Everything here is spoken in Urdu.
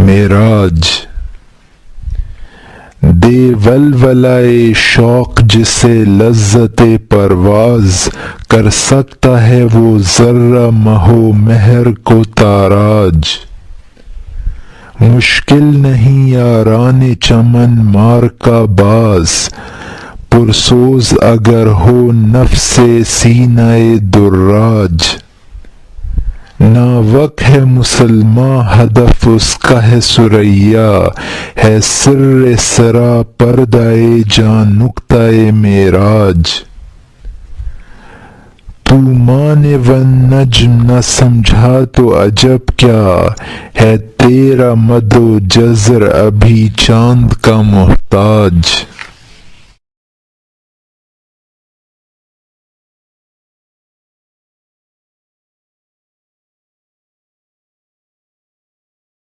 معراج دے ولولائے شوق جسے لذت پرواز، کر سکتا ہے وہ ذرہ مہو مہر کو تاراج۔ مشکل نہیں یاران چمن مار کا باز، پرسوز اگر ہو نفس سینہ دراج۔ ناوک ہے مسلماں ہدف اس کا ہے ثریا، ہے سر سرا پردہ جاں نکتہ معراج۔ طومان والنجم نہ سمجھا تو عجب کیا، ہے تیرا مد و جزر ابھی چاند کا محتاج۔